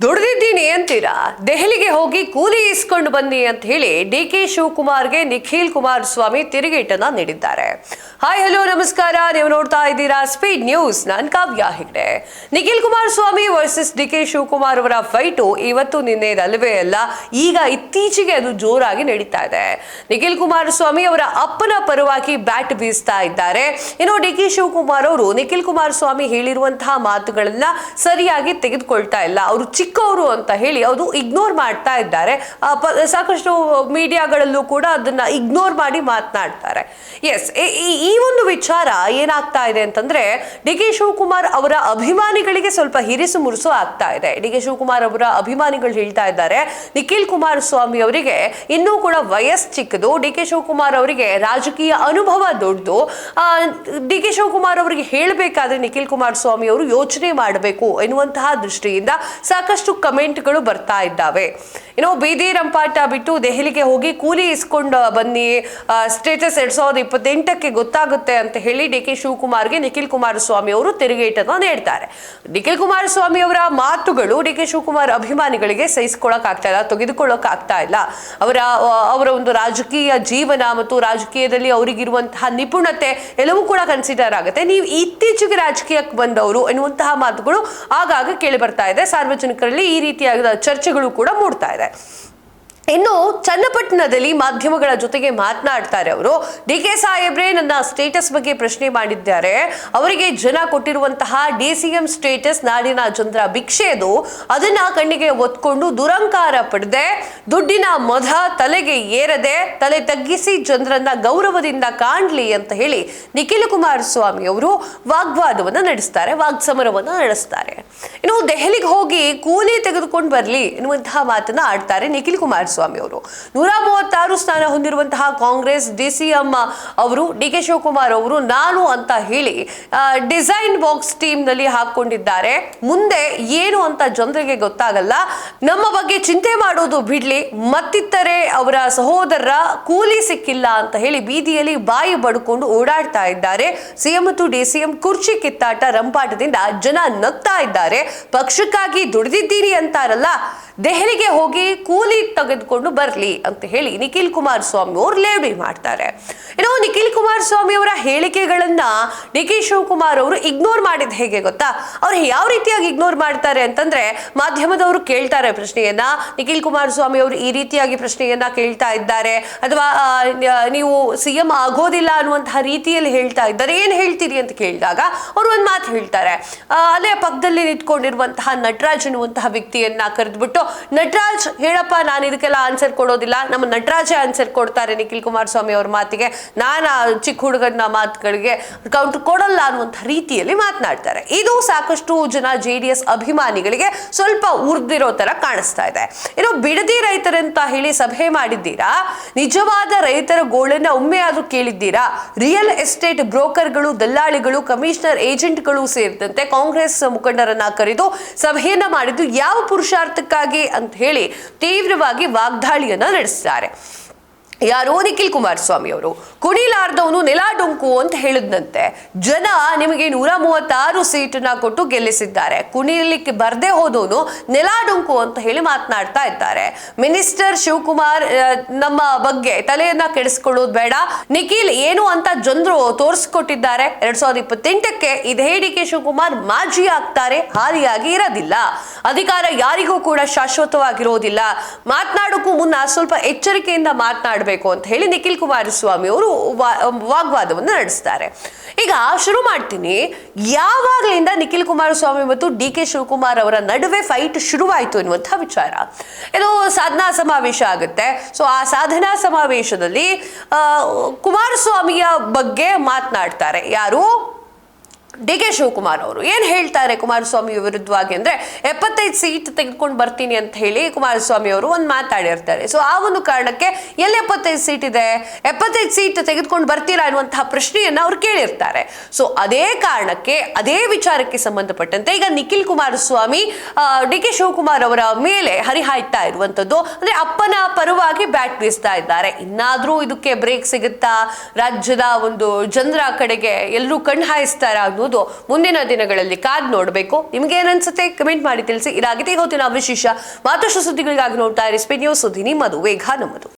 ದುಡಿದಿದ್ದೀನಿ ಅಂತೀರಾ, ದೆಹಲಿಗೆ ಹೋಗಿ ಕೂಲಿ ಇಸ್ಕೊಂಡು ಬನ್ನಿ ಅಂತ ಹೇಳಿ ಡಿ.ಕೆ. ಶಿವಕುಮಾರ್ಗೆ ನಿಖಿಲ್ ಕುಮಾರಸ್ವಾಮಿ ತಿರುಗೇಟನ್ನ ನೀಡಿದ್ದಾರೆ. ಹಾಯ್ ಹಲೋ ನಮಸ್ಕಾರ, ನೀವು ನೋಡ್ತಾ ಇದ್ದೀರಾ ಸ್ಪೀಡ್ ನ್ಯೂಸ್. ನಾನು ಕಾವ್ಯ ಹೆಗ್ಡೆ. ನಿಖಿಲ್ ಕುಮಾರಸ್ವಾಮಿ ವರ್ಸಸ್ ಡಿ.ಕೆ. ಶಿವಕುಮಾರ್ ಅವರ ಫೈಟು ಇವತ್ತು ನಿನ್ನೆದಲ್ಲವೇ ಅಲ್ಲ, ಈಗ ಇತ್ತೀಚೆಗೆ ಅದು ಜೋರಾಗಿ ನಡೀತಾ ಇದೆ. ನಿಖಿಲ್ ಕುಮಾರಸ್ವಾಮಿ ಅವರ ಅಪ್ಪನ ಪರವಾಗಿ ಬ್ಯಾಟ್ ಬೀಸ್ತಾ ಇದ್ದಾರೆ. ಇನ್ನು ಡಿ.ಕೆ. ಶಿವಕುಮಾರ್ ಅವರು ನಿಖಿಲ್ ಕುಮಾರಸ್ವಾಮಿ ಹೇಳಿರುವಂತಹ ಮಾತುಗಳನ್ನ ಸರಿಯಾಗಿ ತೆಗೆದುಕೊಳ್ತಾ ಇಲ್ಲ. ಅವರು ಚಿಕ್ಕವರು ಅಂತ ಹೇಳಿ ಅದು ಇಗ್ನೋರ್ ಮಾಡ್ತಾ ಇದ್ದಾರೆ. ಸಾಕಷ್ಟು ಮೀಡಿಯಾಗಳಲ್ಲೂ ಕೂಡ ಅದನ್ನ ಇಗ್ನೋರ್ ಮಾಡಿ ಮಾತನಾಡ್ತಾರೆ. ಎಸ್, ಈ ಒಂದು ವಿಚಾರ ಏನಾಗ್ತಾ ಇದೆ ಅಂತಂದ್ರೆ ಡಿ.ಕೆ. ಶಿವಕುಮಾರ್ ಅವರ ಅಭಿಮಾನಿಗಳಿಗೆ ಸ್ವಲ್ಪ ಹಿರಿಸು ಮುರುಸು ಆಗ್ತಾ ಇದೆ. ಡಿ.ಕೆ. ಶಿವಕುಮಾರ್ ಅವರ ಅಭಿಮಾನಿಗಳು ಹೇಳ್ತಾ ಇದ್ದಾರೆ, ನಿಖಿಲ್ ಕುಮಾರಸ್ವಾಮಿ ಅವರಿಗೆ ಇನ್ನೂ ಕೂಡ ವಯಸ್ಸು ಚಿಕ್ಕದು, ಡಿ.ಕೆ. ಶಿವಕುಮಾರ್ ಅವರಿಗೆ ರಾಜಕೀಯ ಅನುಭವ ದೊಡ್ಡದು. ಡಿ.ಕೆ. ಶಿವಕುಮಾರ್ ಅವರಿಗೆ ಹೇಳಬೇಕಾದ್ರೆ ನಿಖಿಲ್ ಕುಮಾರಸ್ವಾಮಿ ಅವರು ಯೋಚನೆ ಮಾಡಬೇಕು ಎನ್ನುವಂತಹ ದೃಷ್ಟಿಯಿಂದ ಸಾಕಷ್ಟು ಕಮೆಂಟ್ಗಳು ಬರ್ತಾ ಇದ್ದಾವೆ. ಇನ್ನು ಬೀದಿ ರಂಪಾಟ ಬಿಟ್ಟು ದೆಹಲಿಗೆ ಹೋಗಿ ಕೂಲಿ ಇಸ್ಕೊಂಡು ಬನ್ನಿ, ಸ್ಟೇಟಸ್ 2028ಕ್ಕೆ ಗೊತ್ತಾಗುತ್ತೆ ಅಂತ ಹೇಳಿ ಡಿ.ಕೆ. ಶಿವಕುಮಾರ್ಗೆ ನಿಖಿಲ್ ಕುಮಾರಸ್ವಾಮಿ ಅವರು ತಿರುಗೇಟನ್ನು ನೀಡ್ತಾರೆ. ನಿಖಿಲ್ ಕುಮಾರಸ್ವಾಮಿ ಅವರ ಮಾತುಗಳು ಡಿ.ಕೆ. ಶಿವಕುಮಾರ್ ಅಭಿಮಾನಿಗಳಿಗೆ ಸಹಿಸಿಕೊಳ್ಳಕ್ ಆಗ್ತಾ ಇಲ್ಲ, ತೆಗೆದುಕೊಳ್ಳಕ್ ಆಗ್ತಾ ಇಲ್ಲ. ಅವರ ಒಂದು ರಾಜಕೀಯ ಜೀವನ ಮತ್ತು ರಾಜಕೀಯದಲ್ಲಿ ಅವರಿಗಿರುವಂತಹ ನಿಪುಣತೆ ಎಲ್ಲವೂ ಕೂಡ ಕನ್ಸಿಡರ್ ಆಗುತ್ತೆ. ನೀವು ಇತ್ತೀಚೆಗೆ ರಾಜಕೀಯಕ್ಕೆ ಬಂದವರು ಎನ್ನುವಂತಹ ಮಾತುಗಳು ಆಗಾಗ ಕೇಳಿ ಬರ್ತಾ ಇದೆ. ಸಾರ್ವಜನಿಕರಲ್ಲಿ ಈ ರೀತಿಯಾದ ಚರ್ಚೆಗಳು ಕೂಡ ಮೂಡ್ತಾ ಇದೆ. ಇನ್ನು ಚನ್ನಪಟ್ಟಣದಲ್ಲಿ ಮಾಧ್ಯಮಗಳ ಜೊತೆಗೆ ಮಾತನಾಡ್ತಾರೆ ಅವರು. ಡಿ.ಕೆ. ಸಾಹೇಬ್ರೆ ನನ್ನ ಸ್ಟೇಟಸ್ ಬಗ್ಗೆ ಪ್ರಶ್ನೆ ಮಾಡಿದ್ದಾರೆ. ಅವರಿಗೆ ಜನ ಕೊಟ್ಟಿರುವಂತಹ ಡಿ.ಸಿ.ಎಂ ಸ್ಟೇಟಸ್ ನಾಡಿನ ಜನರ ಭಿಕ್ಷೆದು, ಅದನ್ನ ಕಣ್ಣಿಗೆ ಒತ್ಕೊಂಡು ದುರಂಕಾರ ಪಡೆದೆ, ದುಡ್ಡಿನ ಮೊಧ ತಲೆಗೆ ಏರದೆ ತಲೆ ತಗ್ಗಿಸಿ ಜನರನ್ನ ಗೌರವದಿಂದ ಕಾಣ್ಲಿ ಅಂತ ಹೇಳಿ ನಿಖಿಲ್ ಕುಮಾರಸ್ವಾಮಿ ಅವರು ವಾಗ್ವಾದವನ್ನ ನಡೆಸ್ತಾರೆ, ವಾಗ್ಸಮರವನ್ನ ನಡೆಸ್ತಾರೆ. ಇನ್ನು ದೆಹಲಿಗೆ ಹೋಗಿ ಕೂಲಿ ತೆಗೆದುಕೊಂಡು ಬರ್ಲಿ ಎನ್ನುವಂತಹ ಮಾತನ್ನ ಆಡ್ತಾರೆ ನಿಖಿಲ್ ಕುಮಾರಸ್ವಾಮಿ ಅವರು. 136 ಸ್ಥಾನ ಹೊಂದಿರುವಂತಹ ಕಾಂಗ್ರೆಸ್ ಡಿ.ಸಿ.ಎಂ ಅವರು ಡಿ.ಕೆ. ಶಿವಕುಮಾರ್ ಅವರು ನಾನು ಅಂತ ಹೇಳಿ ಡಿಸೈನ್ ಬಾಕ್ಸ್ ಟೀಮ್ ನಲ್ಲಿ ಹಾಕೊಂಡಿದ್ದಾರೆ. ಮುಂದೆ ಏನು ಅಂತ ಜನರಿಗೆ ಗೊತ್ತಾಗಲ್ಲ. ನಮ್ಮ ಬಗ್ಗೆ ಚಿಂತೆ ಮಾಡೋದು ಬಿಡ್ಲಿ, ಮತ್ತಿತ್ತರೆ ಅವರ ಸಹೋದರರ ಕೂಲಿ ಸಿಕ್ಕಿಲ್ಲ ಅಂತ ಹೇಳಿ ಬೀದಿಯಲ್ಲಿ ಬಾಯಿ ಬಡ್ಕೊಂಡು ಓಡಾಡ್ತಾ ಇದ್ದಾರೆ. ಸಿಎಂ ಮತ್ತು ಡಿ.ಸಿ.ಎಂ ಕುರ್ಚಿ ಕಿತ್ತಾಟ ರಂಪಾಟದಿಂದ ಜನ ನಗ್ತಾ ಇದ್ದಾರೆ. ಪಕ್ಷಕ್ಕಾಗಿ ದುಡಿದಿದ್ದೀನಿ ಅಂತಾರಲ್ಲ, ದೆಹಲಿಗೆ ಹೋಗಿ ಕೂಲಿ ತೆಗೆದುಕೊಂಡು ಬರ್ಲಿ ಅಂತ ಹೇಳಿ ನಿಖಿಲ್ ಕುಮಾರಸ್ವಾಮಿ ಅವರು ಲೇವಡಿ ಮಾಡ್ತಾರೆ. ಇನ್ನು ನಿಖಿಲ್ ಕುಮಾರಸ್ವಾಮಿ ಅವರ ಹೇಳಿಕೆಗಳನ್ನ ಡಿ.ಕೆ. ಶಿವಕುಮಾರ್ ಅವರು ಇಗ್ನೋರ್ ಮಾಡಿದ್ ಹೇಗೆ ಗೊತ್ತಾ? ಅವ್ರು ಯಾವ ರೀತಿಯಾಗಿ ಇಗ್ನೋರ್ ಮಾಡ್ತಾರೆ ಅಂತಂದ್ರೆ, ಮಾಧ್ಯಮದವರು ಕೇಳ್ತಾರೆ ಪ್ರಶ್ನೆಯನ್ನ, ನಿಖಿಲ್ ಕುಮಾರಸ್ವಾಮಿ ಅವರು ಈ ರೀತಿಯಾಗಿ ಪ್ರಶ್ನೆಯನ್ನ ಕೇಳ್ತಾ ಇದ್ದಾರೆ, ಅಥವಾ ನೀವು ಸಿಎಂ ಆಗೋದಿಲ್ಲ ಅನ್ನುವಂತಹ ರೀತಿಯಲ್ಲಿ ಹೇಳ್ತಾ ಇದ್ದಾರೆ, ಏನ್ ಹೇಳ್ತೀರಿ ಅಂತ ಕೇಳಿದಾಗ ಅವರು ಒಂದ್ ಮಾತು ಹೇಳ್ತಾರೆ. ಅಲ್ಲೇ ಪಕ್ಕದಲ್ಲಿ ನಿಂತ್ಕೊಂಡಿರುವಂತಹ ನಟರಾಜ್ ಎನ್ನುವಂತಹ ವ್ಯಕ್ತಿಯನ್ನ ಕರೆದ್ಬಿಟ್ಟು, ನಟರಾಜ್ ಹೇಳಪ್ಪ, ನಾನು ಇದಕ್ಕೆಲ್ಲ ಆನ್ಸರ್ ಕೊಡೋದಿಲ್ಲ, ನಮ್ಮ ನಟರಾಜೇ ಆನ್ಸರ್ ಕೊಡ್ತಾರೆ ನಿಖಿಲ್ ಕುಮಾರಸ್ವಾಮಿ ಅವ್ರ ಮಾತಿಗೆ, ನಾನು ಚಿಕ್ಕ ಹುಡುಗನ ಮಾತುಗಳಿಗೆ ಕೌಂಟರ್ ಕೊಡಲ್ಲ ಅನ್ನುವಂಥ ರೀತಿಯಲ್ಲಿ ಮಾತನಾಡ್ತಾರೆ. ಇದು ಸಾಕಷ್ಟು ಜನ JDS ಅಭಿಮಾನಿಗಳಿಗೆ ಸ್ವಲ್ಪ ಉರ್ದಿರೋ ತರ ಕಾಣಿಸ್ತಾ ಇದೆ. ಇನ್ನು ಬಿಡದಿ ರೈತರಂತ ಹೇಳಿ ಸಭೆ ಮಾಡಿದ್ದೀರಾ? ನಿಜವಾದ ರೈತರ ಗೋಳನ್ನ ಒಮ್ಮೆ ಆದ್ರೂ ಕೇಳಿದ್ದೀರಾ? ರಿಯಲ್ ಎಸ್ಟೇಟ್ ಬ್ರೋಕರ್ಗಳು, ದಲ್ಲಾಳಿಗಳು, ಕಮಿಷನರ್ ಏಜೆಂಟ್ಗಳು ಸೇರಿದಂತೆ ಕಾಂಗ್ರೆಸ್ ಮುಖಂಡರನ್ನ ಕರೆದು ಸಭೆಯನ್ನ ಮಾಡಿದ್ದು ಯಾವ ಪುರುಷಾರ್ಥಕ್ಕಾಗಿ ಅಂತ ಹೇಳಿ ತೀವ್ರವಾಗಿ ವಾಗ್ದಾಳಿಯನ್ನ ನಡೆಸಿದ್ದಾರೆ. ಯಾರೋ ನಿಖಿಲ್ ಕುಮಾರಸ್ವಾಮಿ ಅವರು ಕುಣಿಲಾರ್ದವನು ನೆಲ ಡೊಂಕು ಅಂತ ಹೇಳಿದಂತೆ ಜನ ನಿಮಗೆ 136 ಸೀಟನ್ನ ಕೊಟ್ಟು ಗೆಲ್ಲಿಸಿದ್ದಾರೆ. ಕುಣಿಲಿಕ್ಕೆ ಬರ್ದೇ ಹೋದವನು ನೆಲ ಡೊಂಕು ಅಂತ ಹೇಳಿ ಮಾತನಾಡ್ತಾ ಇದ್ದಾರೆ. ಮಿನಿಸ್ಟರ್ ಶಿವಕುಮಾರ್ ನಮ್ಮ ಬಗ್ಗೆ ತಲೆಯನ್ನ ಕೆಡಿಸ್ಕೊಳ್ಳೋದು ಬೇಡ, ನಿಖಿಲ್ ಏನು ಅಂತ ಜನರು ತೋರಿಸ್ಕೊಟ್ಟಿದ್ದಾರೆ. 2028ಕ್ಕೆ ಇದೇ ಡಿ.ಕೆ. ಶಿವಕುಮಾರ್ ಮಾಜಿ ಆಗ್ತಾರೆ, ಹಾಲಿಯಾಗಿ ಇರೋದಿಲ್ಲ. ಅಧಿಕಾರ ಯಾರಿಗೂ ಕೂಡ ಶಾಶ್ವತವಾಗಿರೋದಿಲ್ಲ. ಮಾತನಾಡೋಕ್ಕೂ ಮುನ್ನ ಸ್ವಲ್ಪ ಎಚ್ಚರಿಕೆಯಿಂದ ಮಾತನಾಡಬೇಕು ಅಂತ ಹೇಳಿ ನಿಖಿಲ್ ಕುಮಾರಸ್ವಾಮಿ ಅವರು ವಾಗ್ವಾದವನ್ನು ನಡೆಸ್ತಾರೆ. ಈಗ ಶುರು ಮಾಡ್ತೀನಿ. ಯಾವಾಗಲಿಂದ ನಿಖಿಲ್ ಕುಮಾರಸ್ವಾಮಿ ಮತ್ತು ಡಿ.ಕೆ. ಶಿವಕುಮಾರ್ ಅವರ ನಡುವೆ ಫೈಟ್ ಶುರುವಾಯಿತು ಎನ್ನುವಂತಹ ವಿಚಾರ. ಇದು ಸಾಧನಾ ಸಮಾವೇಶ ಆಗುತ್ತೆ. ಸೊ ಆ ಸಾಧನಾ ಸಮಾವೇಶದಲ್ಲಿ ಕುಮಾರಸ್ವಾಮಿಯ ಬಗ್ಗೆ ಮಾತನಾಡ್ತಾರೆ. ಯಾರು? ಡಿ.ಕೆ. ಶಿವಕುಮಾರ್ ಅವರು ಏನ್ ಹೇಳ್ತಾರೆ ಕುಮಾರಸ್ವಾಮಿ ವಿರುದ್ಧವಾಗಿ ಅಂದ್ರೆ, 75 ಸೀಟ್ ತೆಗೆದುಕೊಂಡು ಬರ್ತೀನಿ ಅಂತ ಹೇಳಿ ಕುಮಾರಸ್ವಾಮಿ ಅವರು ಒಂದು ಮಾತಾಡಿರ್ತಾರೆ. ಸೊ ಆ ಒಂದು ಕಾರಣಕ್ಕೆ ಎಲ್ಲಿ 75 ಸೀಟ್ ಇದೆ, 75 ಸೀಟ್ ತೆಗೆದುಕೊಂಡು ಬರ್ತೀರಾ ಅನ್ನುವಂತಹ ಪ್ರಶ್ನೆಯನ್ನ ಅವ್ರು ಕೇಳಿರ್ತಾರೆ. ಸೊ ಅದೇ ಕಾರಣಕ್ಕೆ, ಅದೇ ವಿಚಾರಕ್ಕೆ ಸಂಬಂಧಪಟ್ಟಂತೆ ಈಗ ನಿಖಿಲ್ ಕುಮಾರಸ್ವಾಮಿ ಡಿ.ಕೆ. ಶಿವಕುಮಾರ್ ಅವರ ಮೇಲೆ ಹರಿಹಾಯ್ತಾ ಇರುವಂತದ್ದು, ಅಂದ್ರೆ ಅಪ್ಪನ ಪರವಾಗಿ ಬ್ಯಾಟ್ ಬೀಸ್ತಾ ಇದ್ದಾರೆ. ಇನ್ನಾದ್ರೂ ಇದಕ್ಕೆ ಬ್ರೇಕ್ ಸಿಗುತ್ತಾ? ರಾಜ್ಯದ ಒಂದು ಜನರ ಕಡೆಗೆ ಎಲ್ಲರೂ ಕಣ್ಣು ಹಾಯಿಸ್ತಾರ ಅನ್ನೋದು ಮುಂದಿನ ದಿನಗಳಲ್ಲಿ ಕಾದ್ ನೋಡಬೇಕು. ನಿಮ್ಗೆ ಏನನ್ಸುತ್ತೆ ಕಮೆಂಟ್ ಮಾಡಿ ತಿಳಿಸಿ. ಇದಾಗಿದೆ ಇವತ್ತಿನ ವಿಶೇಷ. ಮತ್ತಷ್ಟು ಸುದ್ದಿಗಳಿಗಾಗಿ ನೋಡ್ತಾ ಇರಿ ಸ್ಪೀಡ್ ನ್ಯೂಸ್. ಸುದ್ದಿ ನಿಮ್ಮದು, ವೇಗ ನಮ್ಮದು.